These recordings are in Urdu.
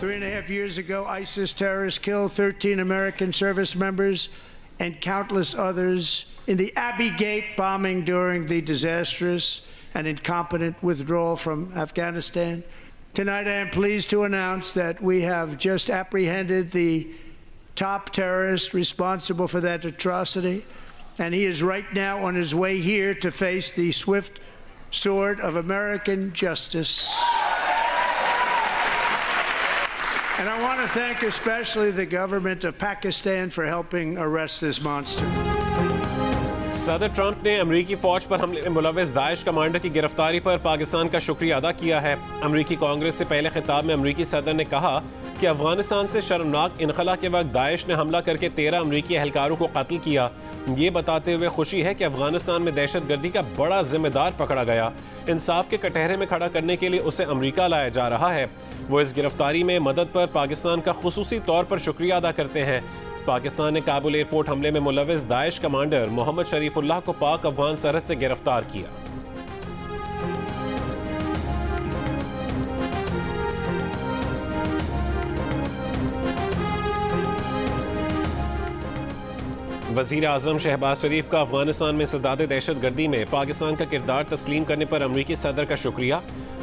3.5 years ago, ISIS terrorists killed 13 American service members and countless others in the Abbey Gate bombing during the disastrous and incompetent withdrawal from Afghanistan. Tonight, I am pleased to announce that we have just apprehended the top terrorist responsible for that atrocity, and he is right now on his way here to face the swift sword of American justice. And I want to thank especially the government of Pakistan for helping arrest this monster. صدر ٹرمپ نے امریکی فوج پر حملے میں ملوث داعش کمانڈر کی گرفتاری پر پاکستان کا شکریہ ادا کیا ہے۔ امریکی کانگریس سے پہلے خطاب میں امریکی صدر نے کہا کہ افغانستان سے شرمناک انخلا کے وقت داعش نے حملہ کر کے 13 امریکی اہلکاروں کو قتل کیا۔ یہ بتاتے ہوئے خوشی ہے کہ افغانستان میں دہشت گردی کا بڑا ذمہ دار پکڑا گیا۔ انصاف کے کٹہرے میں کھڑا کرنے کے لیے اسے امریکہ لایا جا رہا ہے۔ وہ اس گرفتاری میں مدد پر پاکستان کا خصوصی طور پر شکریہ ادا کرتے ہیں۔ پاکستان نے کابل ایئرپورٹ حملے میں ملوث داعش کمانڈر محمد شریف اللہ کو پاک افغان سرحد سے گرفتار کیا۔ وزیر اعظم شہباز شریف کا افغانستان میں انسداد دہشت گردی میں پاکستان کا کردار تسلیم کرنے پر امریکی صدر کا شکریہ۔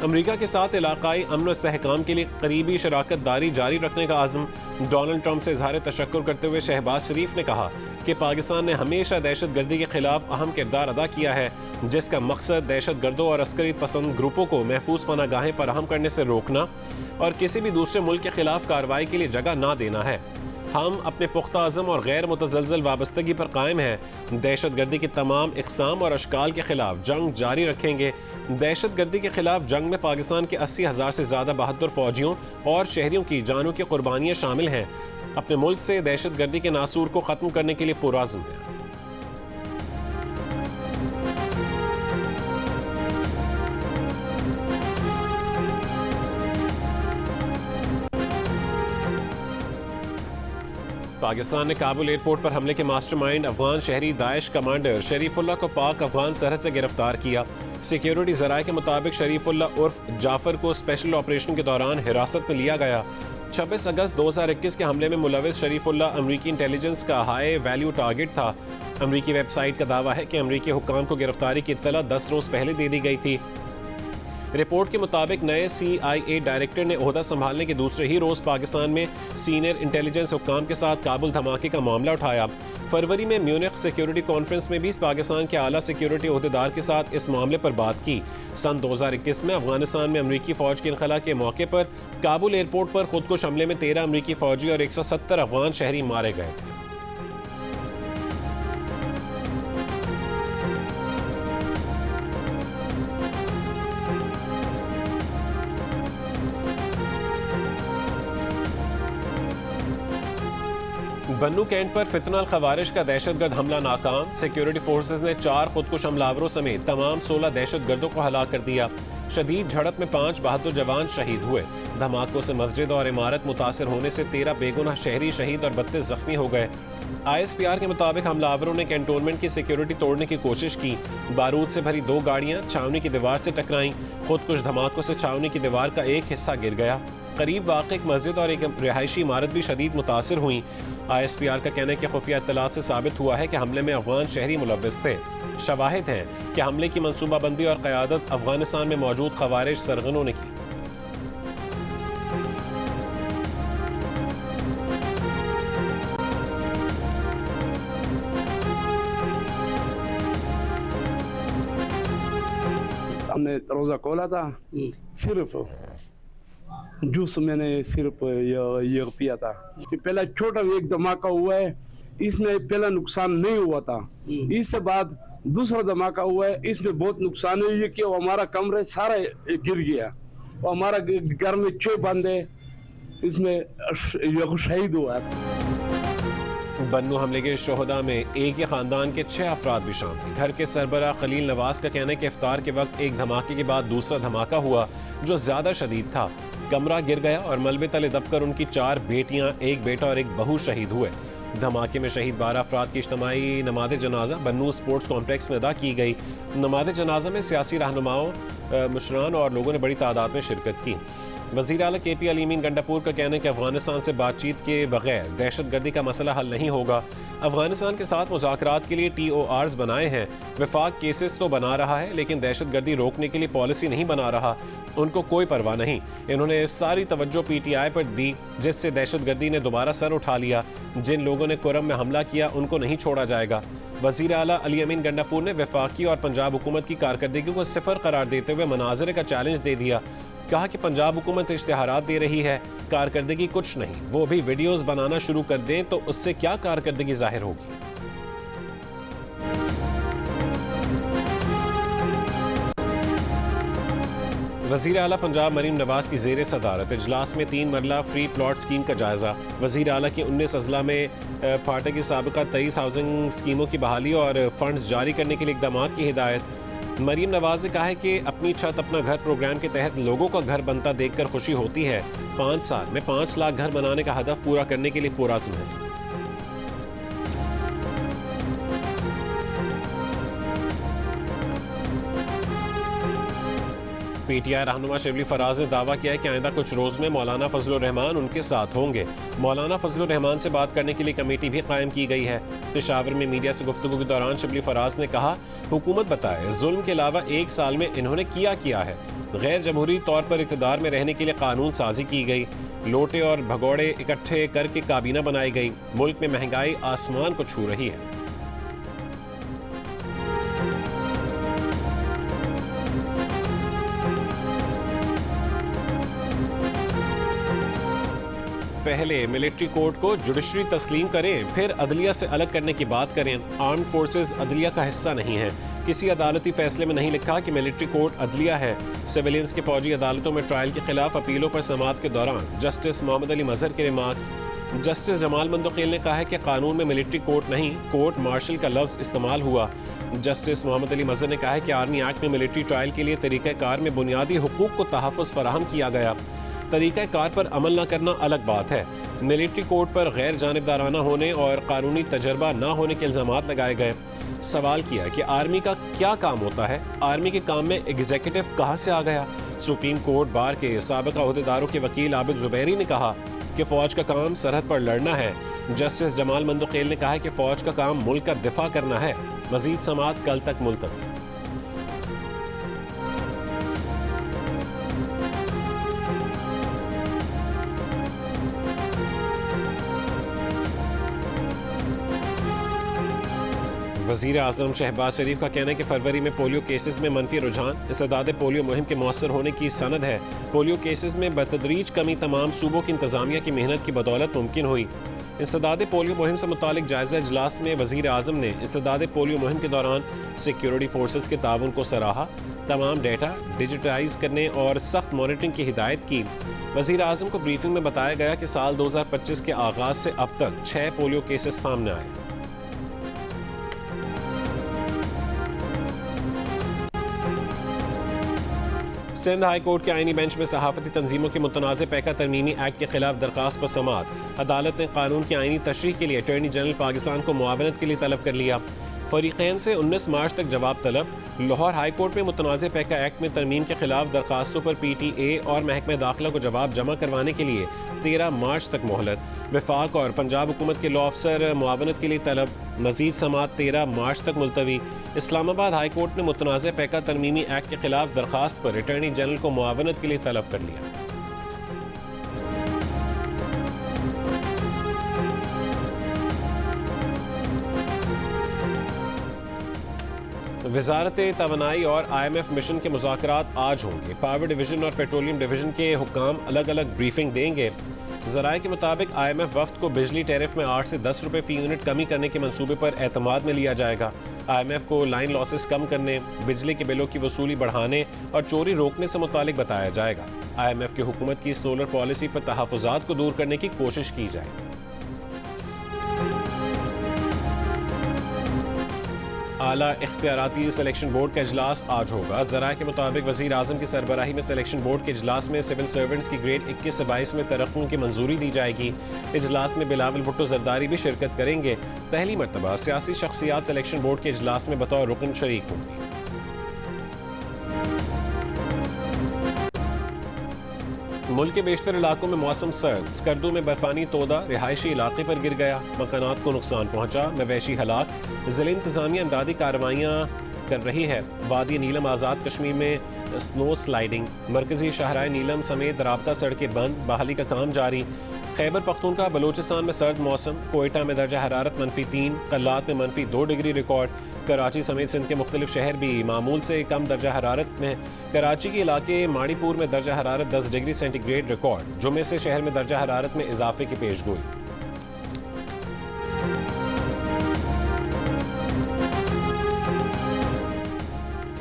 امریکہ کے ساتھ علاقائی امن و استحکام کے لیے قریبی شراکت داری جاری رکھنے کا عزم۔ ڈونلڈ ٹرمپ سے اظہار تشکر کرتے ہوئے شہباز شریف نے کہا کہ پاکستان نے ہمیشہ دہشت گردی کے خلاف اہم کردار ادا کیا ہے، جس کا مقصد دہشت گردوں اور عسکری پسند گروپوں کو محفوظ پناہ گاہیں فراہم کرنے سے روکنا اور کسی بھی دوسرے ملک کے خلاف کارروائی کے لیے جگہ نہ دینا ہے۔ ہم اپنے پختہ عزم اور غیر متزلزل وابستگی پر قائم ہیں۔ دہشت گردی کی تمام اقسام اور اشکال کے خلاف جنگ جاری رکھیں گے۔ دہشت گردی کے خلاف جنگ میں پاکستان کے 80,000 سے زیادہ بہادر فوجیوں اور شہریوں کی جانوں کی قربانیاں شامل ہیں۔ اپنے ملک سے دہشت گردی کے ناسور کو ختم کرنے کے لیے پرعزم ہیں۔ پاکستان نے کابل ایئرپورٹ پر حملے کے ماسٹر مائنڈ افغان شہری داعش کمانڈر شریف اللہ کو پاک افغان سرحد سے گرفتار کیا۔ سیکیورٹی ذرائع کے مطابق شریف اللہ عرف جعفر کو اسپیشل آپریشن کے دوران حراست میں لیا گیا۔ 26 اگست 2021 کے حملے میں ملوث شریف اللہ امریکی انٹیلیجنس کا ہائی ویلیو ٹارگٹ تھا۔ امریکی ویب سائٹ کا دعویٰ ہے کہ امریکی حکام کو گرفتاری کی اطلاع 10 روز پہلے دے دی گئی تھی۔ رپورٹ کے مطابق نئے CIA ڈائریکٹر نے عہدہ سنبھالنے کے دوسرے ہی روز پاکستان میں سینئر انٹیلیجنس حکام کے ساتھ کابل دھماکے کا معاملہ اٹھایا۔ فروری میں میونخ سیکیورٹی کانفرنس میں بھی پاکستان کے اعلیٰ سیکیورٹی عہدیدار کے ساتھ اس معاملے پر بات کی۔ سن 2021 میں افغانستان میں امریکی فوج کے انخلا کے موقع پر کابل ایئرپورٹ پر خودکش حملے میں 13 امریکی فوجی اور 170 افغان شہری مارے گئے تھے۔ بنو کینٹ پر فتنہ الخوارج کا دہشت گرد حملہ ناکام۔ سیکیورٹی فورسز نے 4 خودکش حملاوروں سمیت تمام 16 دہشت گردوں کو ہلاک کر دیا۔ شدید جھڑپ میں 5 بہادر جوان شہید ہوئے۔ دھماکوں سے مسجد اور عمارت متاثر ہونے سے 13 بے گناہ شہری شہید اور 32 زخمی ہو گئے۔ ISPR کے مطابق حملاوروں نے کینٹونمنٹ کی سیکیورٹی توڑنے کی کوشش کی۔ بارود سے بھری 2 گاڑیاں چھاؤنی کی دیوار سے ٹکرائیں۔ خودکش دھماکوں سے چھاؤنی کی دیوار کا ایک حصہ گر گیا۔ قریب واقع ایک مسجد اور ایک رہائشی عمارت بھی شدید متاثر ہوئیں۔ ISPR کا کہنا ہے کہ خفیہ اطلاعات سے ثابت ہوا ہے کہ حملے میں افغان شہری ملوث تھے۔ شواہد ہیں کہ حملے کی منصوبہ بندی اور قیادت افغانستان میں موجود خوارج سرغنوں نے کی۔ ہم نے روزہ کھولا تھا، صرف جوس میں نے صرف یہ پیا تھا۔ پہلا چھوٹا ایک دھماکہ ہوا ہے، اس میں پہلا نقصان نہیں ہوا تھا۔ اس سے بعد دوسرا دھماکہ ہوا ہے، اس میں بہت نقصان ہے، یہ کہ ہمارا کمرہ سارا گر گیا اور ہمارا گھر میں 6 بندے اس میں شہید ہوا ہے۔ بنو حملے کے شہداء میں ایک ہی خاندان کے 6 افراد بھی شامل ہیں۔ گھر کے سربراہ خلیل نواز کا کہنا ہے کہ افطار کے وقت ایک دھماکے کے بعد دوسرا دھماکہ ہوا جو زیادہ شدید تھا۔ کمرہ گر گیا اور ملبے تلے دب کر ان کی 4 بیٹیاں، ایک بیٹا اور ایک بہو شہید ہوئے۔ دھماکے میں شہید 12 افراد کی اجتماعی نماز جنازہ بنو سپورٹس کمپلیکس میں ادا کی گئی۔ نماز جنازہ میں سیاسی رہنماؤں، مشران اور لوگوں نے بڑی تعداد میں شرکت کی۔ وزیر اعلیٰ کے پی علیمین گنڈاپور کا کہنا ہے کہ افغانستان سے بات چیت کے بغیر دہشت گردی کا مسئلہ حل نہیں ہوگا. افغانستان کے ساتھ مذاکرات کے لیے TORs بنائے ہیں. وفاق کیسز تو بنا رہا ہے لیکن دہشت گردی روکنے کے لیے پالیسی نہیں بنا رہا. ان کو کوئی پرواہ نہیں. انہوں نے ساری توجہ PTI پر دی جس سے دہشت گردی نے دوبارہ سر اٹھا لیا. جن لوگوں نے کرم میں حملہ کیا ان کو نہیں چھوڑا جائے گا. وزیر اعلیٰ علی امین گنڈاپور نے وفاقی اور پنجاب حکومت کی کارکردگی کو صفر قرار دیتے ہوئے مناظرے کا چیلنج دے دیا. کہا کہ پنجاب حکومت اشتہارات دے رہی ہے، کارکردگی کچھ نہیں. وہ بھی ویڈیوز بنانا شروع کر دیں تو اس سے کیا کارکردگی ظاہر ہوگی. وزیر اعلیٰ پنجاب مریم نواز کی زیر صدارت اجلاس میں 3 مرلہ فری پلاٹ اسکیم کا جائزہ. وزیر اعلیٰ کی 19 اضلاع میں پارٹی کی سابقہ 23 ہاؤسنگ اسکیموں کی بحالی اور فنڈز جاری کرنے کے لیے اقدامات کی ہدایت. مریم نواز نے کہا ہے کہ اپنی چھت اپنا گھر پروگرام کے تحت لوگوں کا گھر بنتا دیکھ کر خوشی ہوتی ہے. 5 سال میں 5 لاکھ گھر بنانے کا ہدف پورا کرنے کے لیے پرعزم ہے. PTI رہنما شبلی فراز نے دعویٰ کیا ہے کہ آئندہ کچھ روز میں مولانا فضل الرحمان ان کے ساتھ ہوں گے. مولانا فضل الرحمان سے بات کرنے کے لیے کمیٹی بھی قائم کی گئی ہے. پشاور میں میڈیا سے گفتگو کے دوران شبلی فراز نے کہا حکومت بتائے ظلم کے علاوہ 1 سال میں انہوں نے کیا ہے. غیر جمہوری طور پر اقتدار میں رہنے کے لیے قانون سازی کی گئی. لوٹے اور بھگوڑے اکٹھے کر کے کابینہ بنائی گئی. ملک میں مہنگائی آسمان کو چھو رہی ہے. پہلے ملٹری کورٹ کو جوڈیشری تسلیم کریں پھر عدلیہ سے الگ کرنے کی بات کریں. آرمڈ فورسز عدلیہ کا حصہ نہیں ہے. کسی عدالتی فیصلے میں نہیں لکھا کہ ملٹری کورٹ عدلیہ ہے. سویلینز کی فوجی عدالتوں میں ٹرائل کے خلاف اپیلوں پر سماعت کے دوران جسٹس محمد علی مظہر کے ریمارکس. جسٹس جمال مندوقیل نے کہا ہے کہ قانون میں ملٹری کورٹ نہیں کورٹ مارشل کا لفظ استعمال ہوا. جسٹس محمد علی مظہر نے کہا ہے کہ آرمی ایکٹ میں ملٹری ٹرائل کے لیے طریقہ کار میں بنیادی حقوق کو تحفظ فراہم کیا گیا. طریقہ کار پر عمل نہ کرنا الگ بات ہے. ملٹری کورٹ پر غیر جانبدارانہ ہونے اور قانونی تجربہ نہ ہونے کے الزامات لگائے گئے. سوال کیا کہ آرمی کا کیا کام ہوتا ہے؟ آرمی کے کام میں ایگزیکٹو کہاں سے آ گیا؟ سپریم کورٹ بار کے سابقہ عہدیداروں کے وکیل عابد زبیری نے کہا کہ فوج کا کام سرحد پر لڑنا ہے. جسٹس جمال مندوقیل نے کہا کہ فوج کا کام ملک کا دفاع کرنا ہے. مزید سماعت کل تک ملتوی. وزیر اعظم شہباز شریف کا کہنا ہے کہ فروری میں پولیو کیسز میں منفی رجحان انسداد پولیو مہم کے مؤثر ہونے کی سند ہے. پولیو کیسز میں بتدریج کمی تمام صوبوں کی انتظامیہ کی محنت کی بدولت ممکن ہوئی. انسداد پولیو مہم سے متعلق جائزہ اجلاس میں وزیر اعظم نے انسداد پولیو مہم کے دوران سیکیورٹی فورسز کے تعاون کو سراہا. تمام ڈیٹا ڈیجیٹائز کرنے اور سخت مانیٹرنگ کی ہدایت کی. وزیر اعظم کو بریفنگ میں بتایا گیا کہ سال 2025 کے آغاز سے اب تک 6 پولیو کیسز سامنے آئے. سندھ ہائی کورٹ کے آئینی بینچ میں صحافتی تنظیموں کے متنازع پیکہ ترمیمی ایکٹ کے خلاف درخواست پر سماعت. عدالت نے قانون کی آئینی تشریح کے لیے اٹارنی جنرل پاکستان کو معاونت کے لیے طلب کر لیا. فریقین سے 19 مارچ تک جواب طلب. لاہور ہائی کورٹ میں متنازع پیکہ ایکٹ میں ترمیم کے خلاف درخواستوں پر PTA اور محکمہ داخلہ کو جواب جمع کروانے کے لیے 13 مارچ تک مہلت. وفاق اور پنجاب حکومت کے لا افسر معاونت کے لیے طلب. مزید سماعت 13 مارچ تک ملتوی. اسلام آباد ہائی کورٹ نے متنازع پیکہ ترمیمی ایکٹ کے خلاف درخواست پر اٹارنی جنرل کو معاونت کے لیے طلب کر لیا. وزارت توانائی اور IMF مشن کے مذاکرات آج ہوں گے. پاور ڈویژن اور پیٹرولیم ڈویژن کے حکام الگ الگ بریفنگ دیں گے. ذرائع کے مطابق IMF وفد کو بجلی ٹیرف میں 8 سے 10 روپے فی یونٹ کمی کرنے کے منصوبے پر اعتماد میں لیا جائے گا. IMF کو لائن لاسز کم کرنے، بجلی کے بلوں کی وصولی بڑھانے اور چوری روکنے سے متعلق بتایا جائے گا. IMF کی حکومت کی سولر پالیسی پر تحفظات کو دور کرنے کی کوشش کی جائے. اعلیٰ اختیاراتی سلیکشن بورڈ کا اجلاس آج ہوگا. ذرائع کے مطابق وزیر اعظم کی سربراہی میں سلیکشن بورڈ کے اجلاس میں سول سرونٹس کی گریڈ 21 سے 22 میں ترقیوں کی منظوری دی جائے گی. اجلاس میں بلاول بھٹو زرداری بھی شرکت کریں گے. پہلی مرتبہ سیاسی شخصیات سلیکشن بورڈ کے اجلاس میں بطور رکن شریک ہوں گی. ملک کے بیشتر علاقوں میں موسم سرد، اسکردو میں برفانی تودہ رہائشی علاقے پر گر گیا، مکانات کو نقصان پہنچا، مویشی ہلاک، ضلعی انتظامیہ امدادی کارروائیاں کر رہی ہے، وادی نیلم آزاد کشمیر میں سنو سلائیڈنگ، مرکزی شاہراہ نیلم سمیت رابطہ سڑکیں بند، بحالی کا کام جاری۔ خیبر پختونخوا بلوچستان میں سرد موسم، کوئٹہ میں درجہ حرارت -3، قلات میں -2 ڈگری ریکارڈ، کراچی سمیت سندھ کے مختلف شہر بھی معمول سے کم درجہ حرارت میں، کراچی کے علاقے ماڑی پور میں درجہ حرارت 10 ڈگری سینٹی گریڈ ریکارڈ، جمعے سے شہر میں درجہ حرارت میں اضافے کی پیش گوئی۔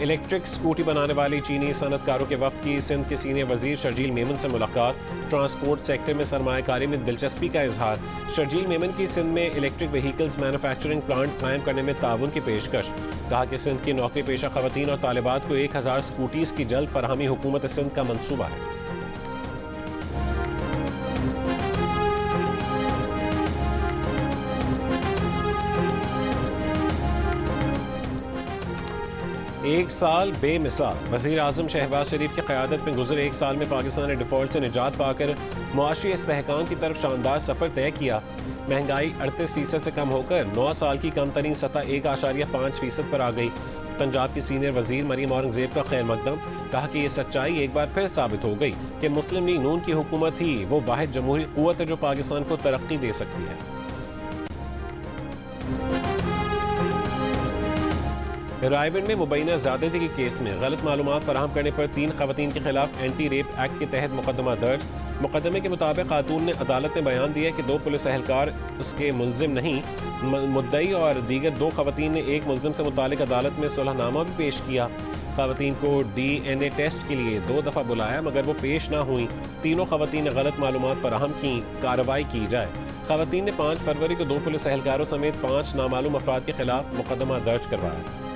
الیکٹرک سکوٹی بنانے والی چینی صنعت کاروں کے وفد کی سندھ کے سینئر وزیر شرجیل میمن سے ملاقات، ٹرانسپورٹ سیکٹر میں سرمایہ کاری میں دلچسپی کا اظہار، شرجیل میمن کی سندھ میں الیکٹرک وہیکلز مینوفیکچرنگ پلانٹ قائم کرنے میں تعاون کی پیشکش، کہا کہ سندھ کی نوکری پیشہ خواتین اور طالبات کو 1000 سکوٹیز کی جلد فراہمی حکومت سندھ کا منصوبہ ہے۔ ایک سال بے مثال، وزیر اعظم شہباز شریف کی قیادت میں گزرے ایک سال میں پاکستان نے ڈیفالٹ سے نجات پا کر معاشی استحکام کی طرف شاندار سفر طے کیا، مہنگائی 38% سے کم ہو کر 9 سال کی کم ترین سطح 1.5% پر آ گئی۔ پنجاب کی سینئر وزیر مریم اورنگزیب کا خیر مقدم، کہا کہ یہ سچائی ایک بار پھر ثابت ہو گئی کہ مسلم لیگ نون کی حکومت ہی وہ واحد جمہوری قوت ہے جو پاکستان کو ترقی دے سکتی ہے۔ رائے گنج میں مبینہ زیادتی کے کیس میں غلط معلومات فراہم کرنے پر 3 خواتین کے خلاف اینٹی ریپ ایکٹ کے تحت مقدمہ درج، مقدمے کے مطابق خاتون نے عدالت میں بیان دیا کہ 2 پولیس اہلکار اس کے ملزم نہیں، مدعی اور دیگر 2 خواتین نے ایک ملزم سے متعلق عدالت میں صلح نامہ بھی پیش کیا۔ خواتین کو DNA ٹیسٹ کے لیے 2 دفعہ بلایا مگر وہ پیش نہ ہوئیں، تینوں خواتین نے غلط معلومات فراہم کی، کارروائی کی جائے۔ خواتین نے 5 فروری کو 2 پولیس اہلکاروں سمیت 5 نامعلوم افراد کے خلاف مقدمہ درج کروایا۔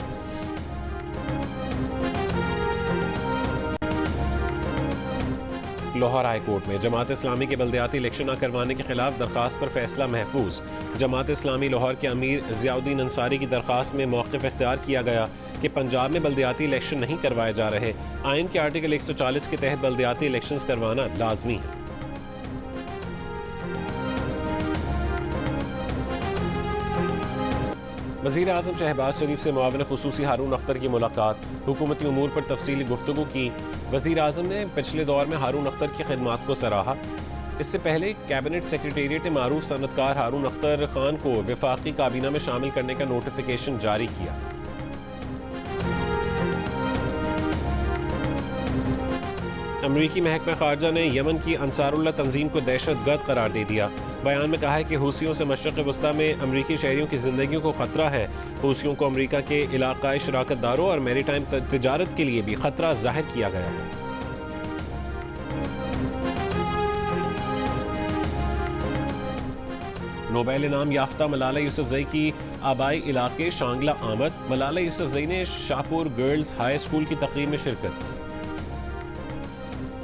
لاہور ہائی کورٹ میں جماعت اسلامی کے بلدیاتی الیکشن نہ کروانے کے خلاف درخواست پر فیصلہ محفوظ، جماعت اسلامی لاہور کے امیر ضیاء الدین انصاری کی درخواست میں موقف اختیار کیا گیا کہ پنجاب میں بلدیاتی الیکشن نہیں کروائے جا رہے، آئین کے آرٹیکل 140 کے تحت بلدیاتی الیکشنز کروانا لازمی ہے۔ وزیر اعظم شہباز شریف سے معاون خصوصی ہارون اختر کی ملاقات، حکومتی امور پر تفصیلی گفتگو کی، وزیر اعظم نے پچھلے دور میں ہارون اختر کی خدمات کو سراہا۔ اس سے پہلے کیبنٹ سیکریٹریٹ نے معروف صنعت کار ہارون اختر خان کو وفاقی کابینہ میں شامل کرنے کا نوٹیفیکیشن جاری کیا۔ امریکی محکمہ خارجہ نے یمن کی انصار اللہ تنظیم کو دہشت گرد قرار دے دیا، بیان میں کہا ہے کہ حوثیوں سے مشرق وسطیٰ میں امریکی شہریوں کی زندگیوں کو خطرہ ہے، حوثیوں کو امریکہ کے علاقائی شراکت داروں اور میری ٹائم تجارت کے لیے بھی خطرہ ظاہر کیا گیا ہے۔ نوبیل انعام یافتہ ملالہ یوسفزئی کی آبائی علاقے شانگلہ آمد، ملالہ یوسفزئی نے شاہپور گرلز ہائی اسکول کی تقریب میں شرکت کی۔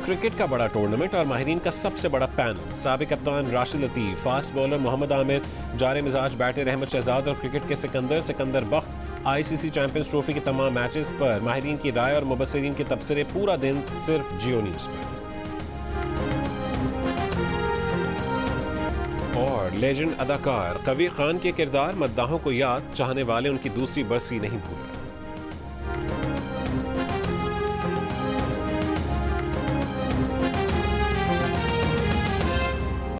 کرکٹ کا بڑا ٹورنامنٹ اور ماہرین کا سب سے بڑا پینل، سابق کپتان راشد لطیف، فاسٹ بولر محمد عامر، جار مزاج بیٹر احمد شہزاد اور کرکٹ کے سکندر بخت، ICC چیمپئنز ٹرافی کے تمام میچز پر ماہرین کی رائے اور مبصرین کے تبصرے پورا دن صرف جیو نیوز پر۔ اور لیجنڈ اداکار قوی خان کے کردار مداحوں کو یاد، چاہنے والے ان کی دوسری برسی نہیں بھولے۔